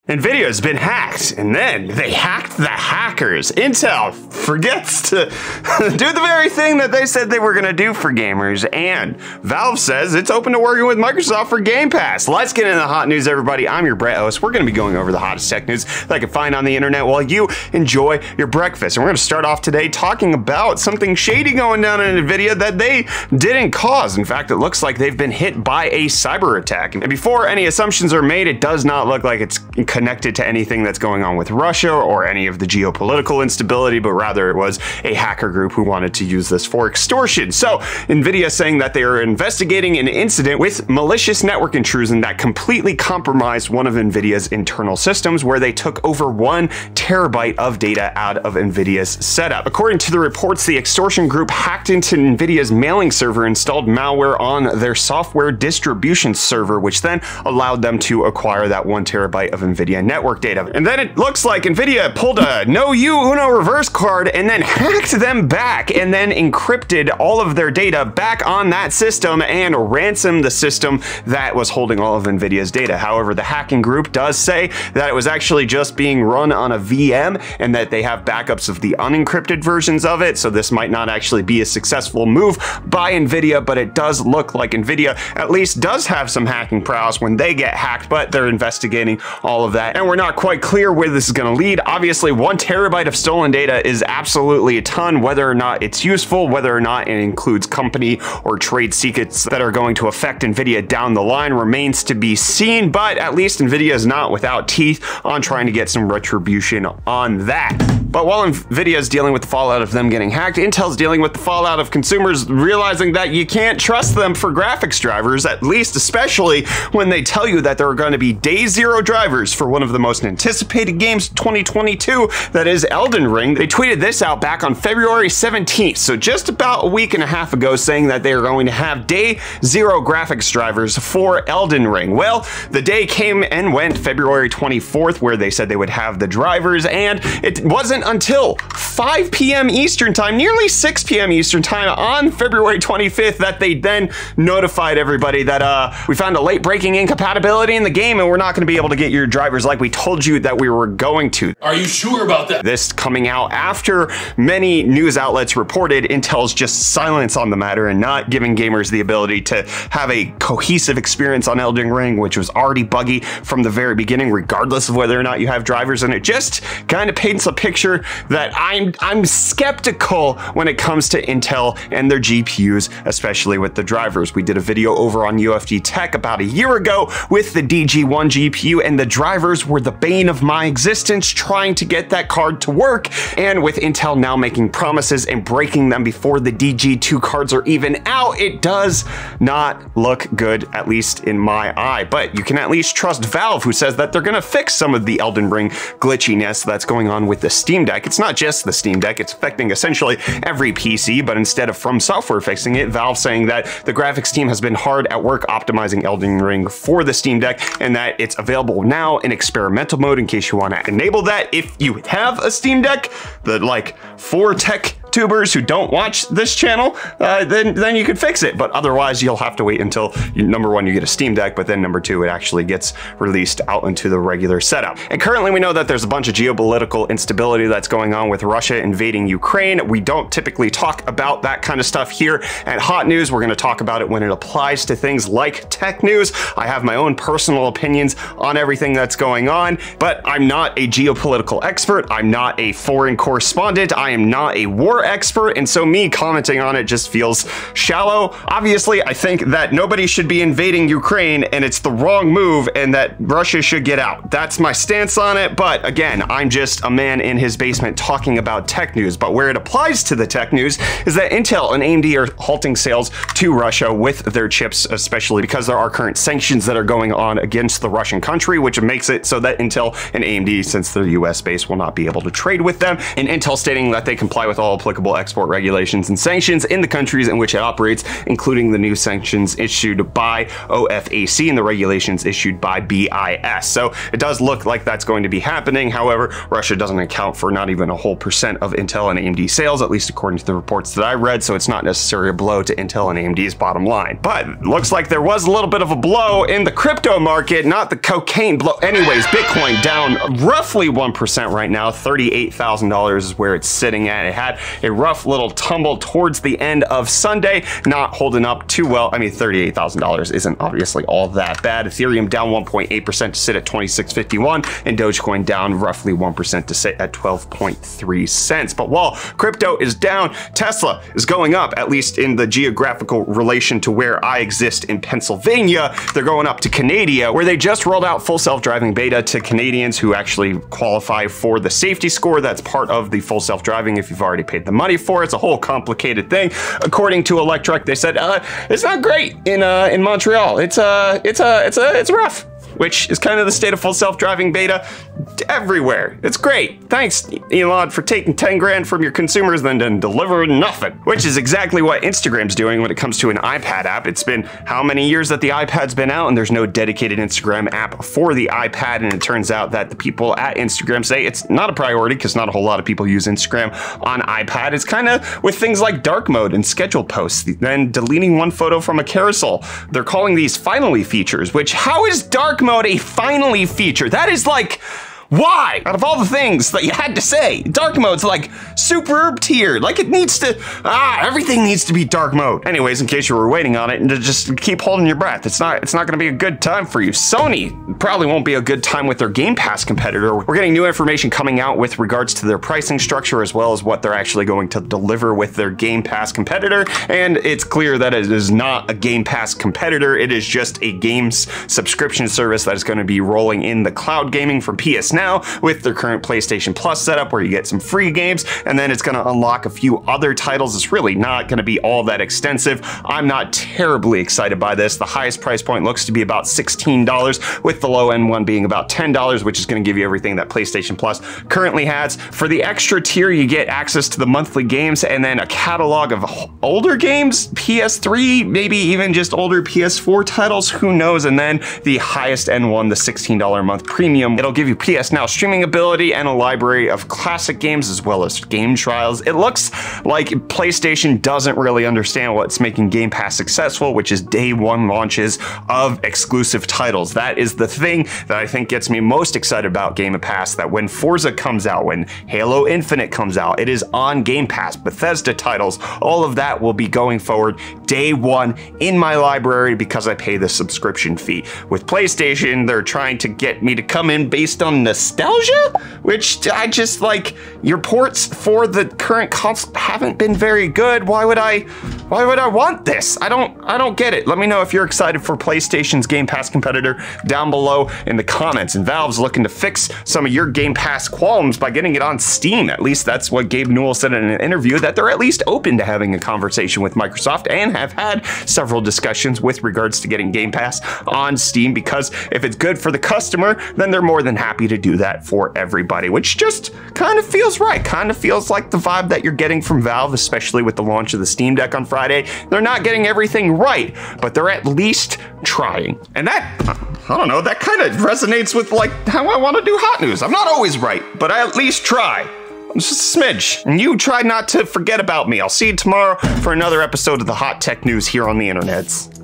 Nvidia has been hacked, and then they hacked the hackers. Intel forgets to do the very thing that they said they were going to do for gamers, and Valve says it's open to working with Microsoft for Game Pass. Let's get into the hot news, everybody. I'm your Brett host. We're going to be going over the hottest tech news that I can find on the internet while you enjoy your breakfast. And we're going to start off today talking about something shady going down in Nvidia that they didn't cause. In fact, it looks like they've been hit by a cyber attack. And before any assumptions are made, it does not look like it's connected to anything that's going on with Russia or any of the geopolitical instability, but rather it was a hacker group who wanted to use this for extortion. So Nvidia saying that they are investigating an incident with malicious network intrusion that completely compromised one of Nvidia's internal systems, where they took over 1 terabyte of data out of Nvidia's setup. According to the reports, the extortion group hacked into Nvidia's mailing server, installed malware on their software distribution server, which then allowed them to acquire that 1 terabyte of Nvidia network data. And then it looks like Nvidia pulled a no you Uno reverse card and then hacked them back and then encrypted all of their data back on that system and ransomed the system that was holding all of Nvidia's data. However, the hacking group does say that it was actually just being run on a VM and that they have backups of the unencrypted versions of it, so this might not actually be a successful move by Nvidia, but it does look like Nvidia at least does have some hacking prowess when they get hacked, but they're investigating all of that. And we're not quite clear where this is going to lead. Obviously, 1 terabyte of stolen data is absolutely a ton. Whether or not it's useful, whether or not it includes company or trade secrets that are going to affect Nvidia down the line remains to be seen, but at least Nvidia is not without teeth on trying to get some retribution on that. But while Nvidia is dealing with the fallout of them getting hacked, Intel's dealing with the fallout of consumers realizing that you can't trust them for graphics drivers, at least especially when they tell you that there are going to be day zero drivers for one of the most anticipated games 2022, that is Elden Ring. They tweeted this out back on February 17th, so just about a week and a half ago, saying that they are going to have day zero graphics drivers for Elden Ring. Well, the day came and went, February 24th, where they said they would have the drivers, and it wasn't until 5 p.m. Eastern time, nearly 6 p.m. Eastern time on February 25th, that they then notified everybody that we found a late breaking incompatibility in the game and we're not going to be able to get your drivers like we told you that we were going to. Are you sure about that? This coming out after many news outlets reported Intel's just silence on the matter and not giving gamers the ability to have a cohesive experience on Elden Ring, which was already buggy from the very beginning, regardless of whether or not you have drivers. And it just kind of paints a picture that I'm skeptical when it comes to Intel and their GPUs, especially with the drivers. We did a video over on UFD Tech about a year ago with the DG1 GPU, and the drivers were the bane of my existence trying to get that card to work. And with Intel now making promises and breaking them before the DG2 cards are even out, it does not look good, at least in my eye. But you can at least trust Valve, who says that they're going to fix some of the Elden Ring glitchiness that's going on with the Steam Deck. It's not just the Steam Deck, it's affecting essentially every PC, but instead of From Software fixing it, Valve saying that the graphics team has been hard at work optimizing Elden Ring for the Steam Deck, and that it's available now in experimental mode in case you want to enable that. If you have a Steam Deck, the like 4 tech tubers who don't watch this channel, then you could fix it. But otherwise, you'll have to wait until number 1, you get a Steam Deck, but then number 2, it actually gets released out into the regular setup. And currently, we know that there's a bunch of geopolitical instability that's going on with Russia invading Ukraine. We don't typically talk about that kind of stuff here at Hot News. We're going to talk about it when it applies to things like tech news. I have my own personal opinions on everything that's going on, but I'm not a geopolitical expert. I'm not a foreign correspondent. I am not a war expert, and so me commenting on it just feels shallow. Obviously, I think that nobody should be invading Ukraine and it's the wrong move and that Russia should get out. That's my stance on it, but again, I'm just a man in his basement talking about tech news. But where it applies to the tech news is that Intel and AMD are halting sales to Russia with their chips, especially because there are current sanctions that are going on against the Russian country, which makes it so that Intel and AMD, since they're US based, will not be able to trade with them. And Intel stating that they comply with all applicable export regulations and sanctions in the countries in which it operates, including the new sanctions issued by OFAC and the regulations issued by BIS. So it does look like that's going to be happening. However, Russia doesn't account for not even a whole % of Intel and AMD sales, at least according to the reports that I read, so it's not necessarily a blow to Intel and AMD's bottom line. But it looks like there was a little bit of a blow in the crypto market, not the cocaine blow. Anyways, Bitcoin down roughly 1% right now. $38,000 is where it's sitting at. It had a rough little tumble towards the end of Sunday, not holding up too well. I mean, $38,000 isn't obviously all that bad. Ethereum down 1.8% to sit at 26.51, and Dogecoin down roughly 1% to sit at 12.3 cents. But while crypto is down, Tesla is going up, at least in the geographical relation to where I exist in Pennsylvania. They're going up to Canadia, where they just rolled out full self-driving beta to Canadians who actually qualify for the safety score that's part of the full self-driving if you've already paid the money for it. It's a whole complicated thing. According to Electric, they said it's not great in Montreal. It's rough, which is kind of the state of full self-driving beta everywhere. It's great. Thanks, Elon, for taking 10 grand from your consumers then delivering nothing, which is exactly what Instagram's doing when it comes to an iPad app. It's been how many years that the iPad's been out, and there's no dedicated Instagram app for the iPad, and it turns out that the people at Instagram say it's not a priority because not a whole lot of people use Instagram on iPad. It's kind of with things like dark mode and scheduled posts, then deleting one photo from a carousel. They're calling these finally features, which how is dark mode a finally feature? That is like, why? Out of all the things that you had to say, dark mode's like super tier. Like it needs to, everything needs to be dark mode. Anyways, in case you were waiting on it, and to just keep holding your breath, it's not gonna be a good time for you. Sony probably won't be a good time with their Game Pass competitor. We're getting new information coming out with regards to their pricing structure, as well as what they're actually going to deliver with their Game Pass competitor. And it's clear that it is not a Game Pass competitor. It is just a games subscription service that is gonna be rolling in the cloud gaming from PS Now with their current PlayStation Plus setup, where you get some free games, and then it's going to unlock a few other titles. It's really not going to be all that extensive. I'm not terribly excited by this. The highest price point looks to be about $16, with the low end one being about $10, which is going to give you everything that PlayStation Plus currently has. For the extra tier, you get access to the monthly games and then a catalog of older games, PS3, maybe even just older PS4 titles, who knows. And then the highest end one, the $16 a month premium, it'll give you PS Now streaming ability and a library of classic games, as well as game trials. It looks like PlayStation doesn't really understand what's making Game Pass successful, which is day one launches of exclusive titles. That is the thing that I think gets me most excited about Game Pass, that when Forza comes out, when Halo Infinite comes out, it is on Game Pass. Bethesda titles, all of that will be going forward day one in my library because I pay the subscription fee. With PlayStation, they're trying to get me to come in based on nostalgia, which I just like. Your ports for the current console haven't been very good. Why would I want this? I don't get it. Let me know if you're excited for PlayStation's Game Pass competitor down below in the comments. And Valve's looking to fix some of your Game Pass qualms by getting it on Steam. At least that's what Gabe Newell said in an interview, that they're at least open to having a conversation with Microsoft and have had several discussions with regards to getting Game Pass on Steam, because if it's good for the customer, then they're more than happy to do that for everybody, which just kind of feels right. Kind of feels like the vibe that you're getting from Valve, especially with the launch of the Steam Deck on Friday. They're not getting everything right, but they're at least trying. And that, I don't know, that kind of resonates with like how I want to do hot news. I'm not always right, but I at least try. Just a smidge. And you try not to forget about me. I'll see you tomorrow for another episode of the Hot Tech News here on the internets.